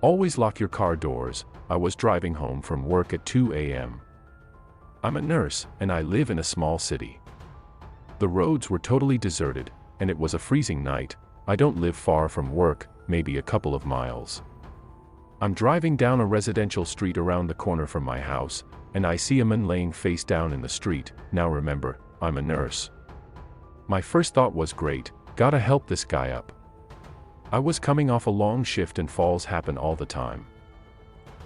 Always lock your car doors. I was driving home from work at 2 a.m. I'm a nurse, and I live in a small city. The roads were totally deserted, and it was a freezing night. I don't live far from work, maybe a couple of miles. I'm driving down a residential street around the corner from my house, and I see a man laying face down in the street. Now remember, I'm a nurse. My first thought was great, gotta help this guy up. I was coming off a long shift and falls happen all the time.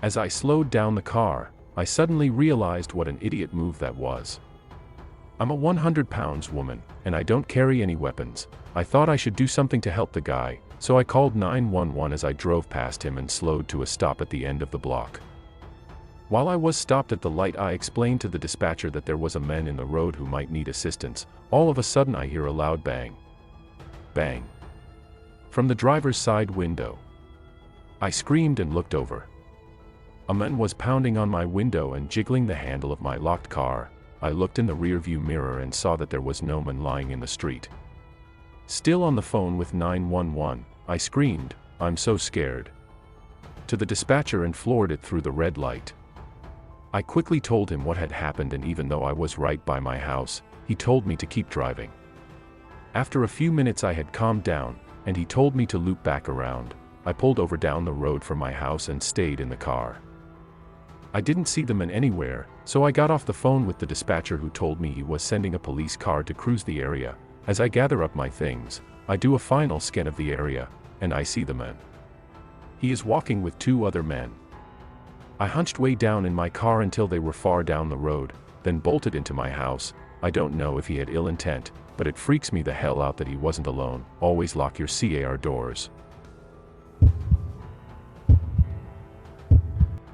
As I slowed down the car, I suddenly realized what an idiot move that was. I'm a 100-pound woman, and I don't carry any weapons. I thought I should do something to help the guy, so I called 911 as I drove past him and slowed to a stop at the end of the block. While I was stopped at the light, I explained to the dispatcher that there was a man in the road who might need assistance. All of a sudden I hear a loud bang. Bang. From the driver's side window. I screamed and looked over. A man was pounding on my window and jiggling the handle of my locked car. I looked in the rearview mirror and saw that there was no man lying in the street. Still on the phone with 911, I screamed, "I'm so scared," to the dispatcher and floored it through the red light. I quickly told him what had happened, and even though I was right by my house, he told me to keep driving. After a few minutes I had calmed down, and he told me to loop back around. I pulled over down the road from my house and stayed in the car. I didn't see the man anywhere, so I got off the phone with the dispatcher, who told me he was sending a police car to cruise the area. As I gather up my things, I do a final scan of the area, and I see the man. He is walking with two other men. I hunched way down in my car until they were far down the road, then bolted into my house. I don't know if he had ill intent, but it freaks me the hell out that he wasn't alone. Always lock your car doors.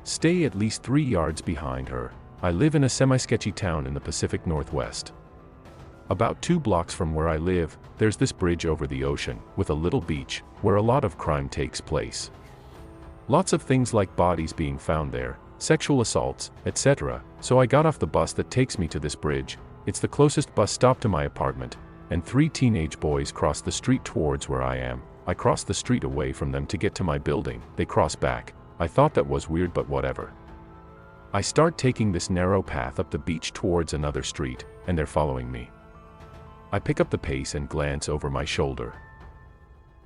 Stay at least 3 yards behind her. I live in a semi-sketchy town in the Pacific Northwest. About 2 blocks from where I live, there's this bridge over the ocean, with a little beach, where a lot of crime takes place. Lots of things like bodies being found there, sexual assaults, etc. So I got off the bus that takes me to this bridge. It's the closest bus stop to my apartment, and 3 teenage boys cross the street towards where I am. I cross the street away from them to get to my building. They cross back. I thought that was weird, but whatever. I start taking this narrow path up the beach towards another street, and they're following me. I pick up the pace and glance over my shoulder.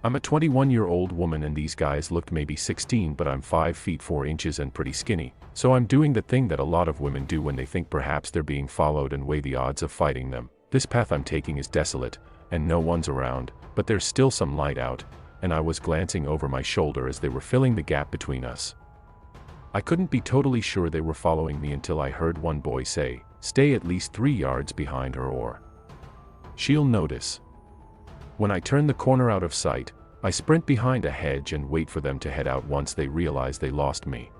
I'm a 21-year-old woman, and these guys looked maybe 16, but I'm 5 feet 4 inches and pretty skinny, so I'm doing the thing that a lot of women do when they think perhaps they're being followed and weigh the odds of fighting them. This path I'm taking is desolate, and no one's around, but there's still some light out, and I was glancing over my shoulder as they were filling the gap between us. I couldn't be totally sure they were following me until I heard one boy say, "Stay at least 3 yards behind her or she'll notice." When I turn the corner out of sight, I sprint behind a hedge and wait for them to head out once they realize they lost me.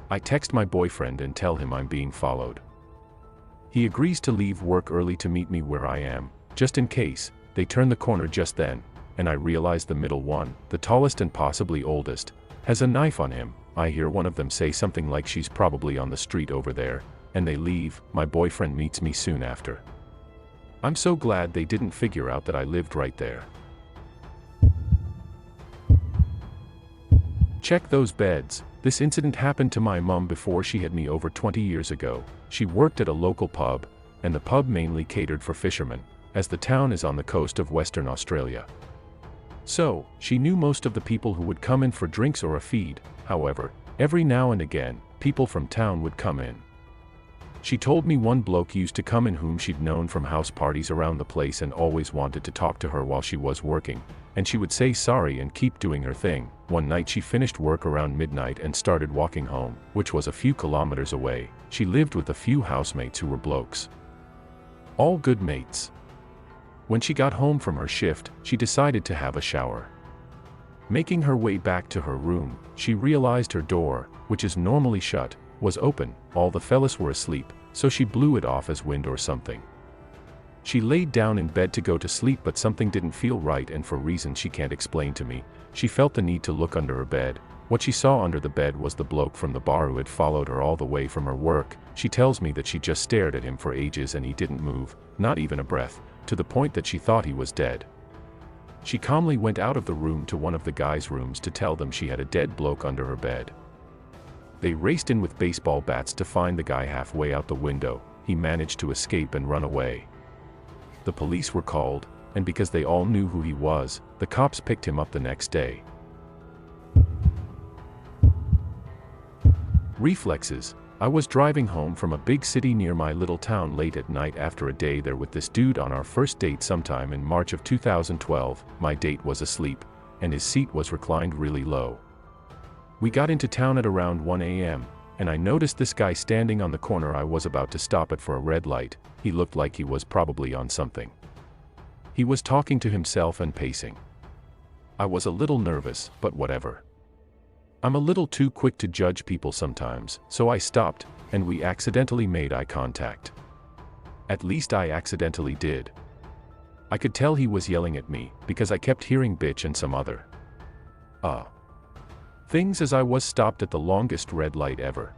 I text my boyfriend and tell him I'm being followed. He agrees to leave work early to meet me where I am, just in case. They turn the corner just then, and I realize the middle one, the tallest and possibly oldest, has a knife on him. I hear one of them say something like she's probably on the street over there, and they leave. My boyfriend meets me soon after. I'm so glad they didn't figure out that I lived right there. Check those beds. This incident happened to my mom before she had me over 20 years ago. She worked at a local pub, and the pub mainly catered for fishermen, as the town is on the coast of Western Australia. So, she knew most of the people who would come in for drinks or a feed. However, every now and again, people from town would come in. She told me one bloke used to come in whom she'd known from house parties around the place and always wanted to talk to her while she was working, and she would say sorry and keep doing her thing. One night she finished work around midnight and started walking home, which was a few kilometers away. She lived with a few housemates who were blokes. All good mates. When she got home from her shift, she decided to have a shower. Making her way back to her room, she realized her door, which is normally shut, was open. All the fellas were asleep, so she blew it off as wind or something. She laid down in bed to go to sleep, but something didn't feel right, and for reasons she can't explain to me, she felt the need to look under her bed. What she saw under the bed was the bloke from the bar who had followed her all the way from her work. She tells me that she just stared at him for ages and he didn't move, not even a breath, to the point that she thought he was dead. She calmly went out of the room to one of the guys' rooms to tell them she had a dead bloke under her bed. They raced in with baseball bats to find the guy halfway out the window. He managed to escape and run away. The police were called, and because they all knew who he was, the cops picked him up the next day. Reflexes. I was driving home from a big city near my little town late at night after a day there with this dude on our first date sometime in March of 2012. My date was asleep, and his seat was reclined really low. We got into town at around 1 a.m., and I noticed this guy standing on the corner. I was about to stop it for a red light. He looked like he was probably on something. He was talking to himself and pacing. I was a little nervous, but whatever. I'm a little too quick to judge people sometimes, so I stopped, and we accidentally made eye contact. At least I accidentally did. I could tell he was yelling at me, because I kept hearing bitch and some other things as I was stopped at the longest red light ever.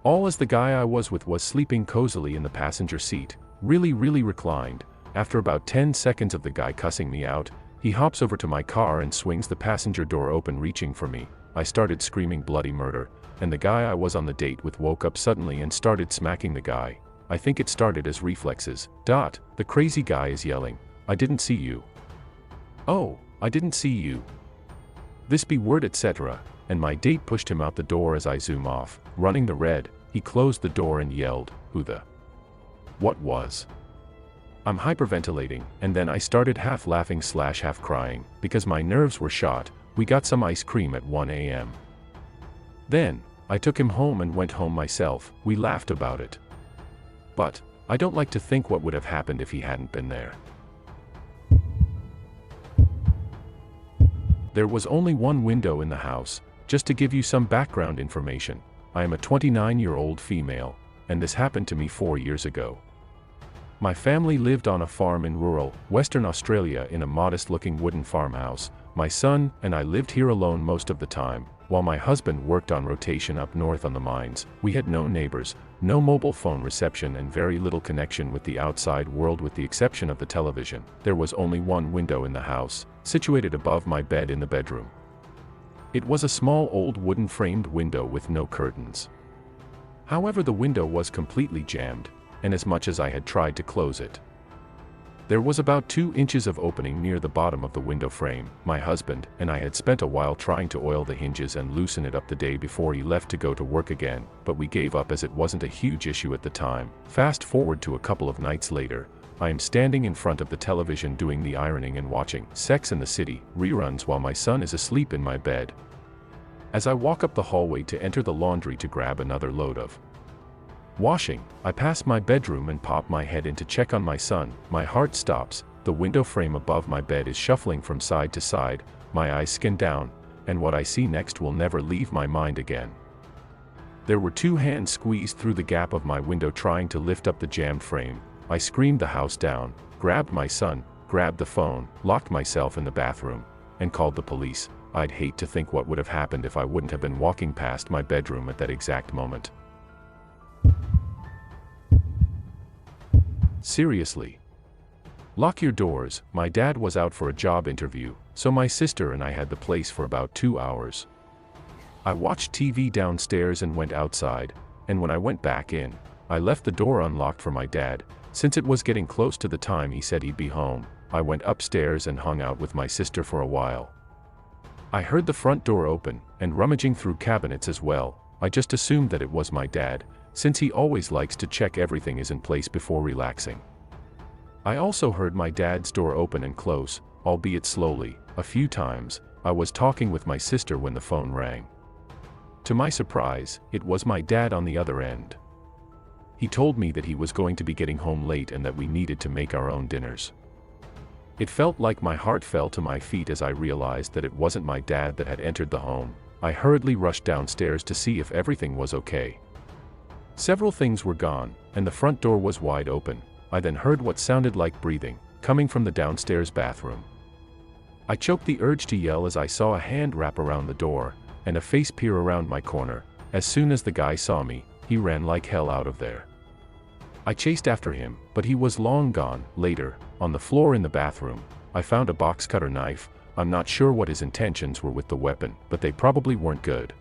All as the guy I was with was sleeping cozily in the passenger seat, really reclined. After about 10 seconds of the guy cussing me out, he hops over to my car and swings the passenger door open, reaching for me. I started screaming bloody murder, and the guy I was on the date with woke up suddenly and started smacking the guy. I think it started as reflexes. The crazy guy is yelling, "I didn't see you. Oh, I didn't see you. This B word, etc." And my date pushed him out the door as I zoom off, running the red. He closed the door and yelled, "Who the what was?" I'm hyperventilating, and then I started half laughing / half crying, because my nerves were shot. We got some ice cream at 1 a.m. Then, I took him home and went home myself. We laughed about it. But, I don't like to think what would have happened if he hadn't been there. There was only one window in the house. Just to give you some background information, I am a 29-year-old female, and this happened to me 4 years ago. My family lived on a farm in rural, Western Australia in a modest-looking wooden farmhouse. My son and I lived here alone most of the time, while my husband worked on rotation up north on the mines. We had no neighbors, no mobile phone reception, and very little connection with the outside world with the exception of the television. There was only one window in the house, situated above my bed in the bedroom. It was a small old wooden framed window with no curtains. However, the window was completely jammed, and as much as I had tried to close it, there was about 2 inches of opening near the bottom of the window frame. My husband and I had spent a while trying to oil the hinges and loosen it up the day before he left to go to work again, but we gave up as it wasn't a huge issue at the time. Fast forward to a couple of nights later, I am standing in front of the television doing the ironing and watching Sex and the City reruns while my son is asleep in my bed. As I walk up the hallway to enter the laundry to grab another load of washing, I pass my bedroom and pop my head in to check on my son. My heart stops. The window frame above my bed is shuffling from side to side. My eyes skin down, and what I see next will never leave my mind again. There were 2 hands squeezed through the gap of my window trying to lift up the jammed frame. I screamed the house down, grabbed my son, grabbed the phone, locked myself in the bathroom, and called the police. I'd hate to think what would have happened if I wouldn't have been walking past my bedroom at that exact moment. Seriously. Lock your doors. My dad was out for a job interview, so my sister and I had the place for about 2 hours. I watched TV downstairs and went outside, and when I went back in, I left the door unlocked for my dad. Since it was getting close to the time he said he'd be home, I went upstairs and hung out with my sister for a while. I heard the front door open, and rummaging through cabinets as well. I just assumed that it was my dad, since he always likes to check everything is in place before relaxing. I also heard my dad's door open and close, albeit slowly, a few times. I was talking with my sister when the phone rang. To my surprise, it was my dad on the other end. He told me that he was going to be getting home late and that we needed to make our own dinners. It felt like my heart fell to my feet as I realized that it wasn't my dad that had entered the home. I hurriedly rushed downstairs to see if everything was okay. Several things were gone, and the front door was wide open. I then heard what sounded like breathing, coming from the downstairs bathroom. I choked the urge to yell as I saw a hand wrap around the door, and a face peer around my corner. As soon as the guy saw me, he ran like hell out of there. I chased after him, but he was long gone. Later, on the floor in the bathroom, I found a box cutter knife. I'm not sure what his intentions were with the weapon, but they probably weren't good.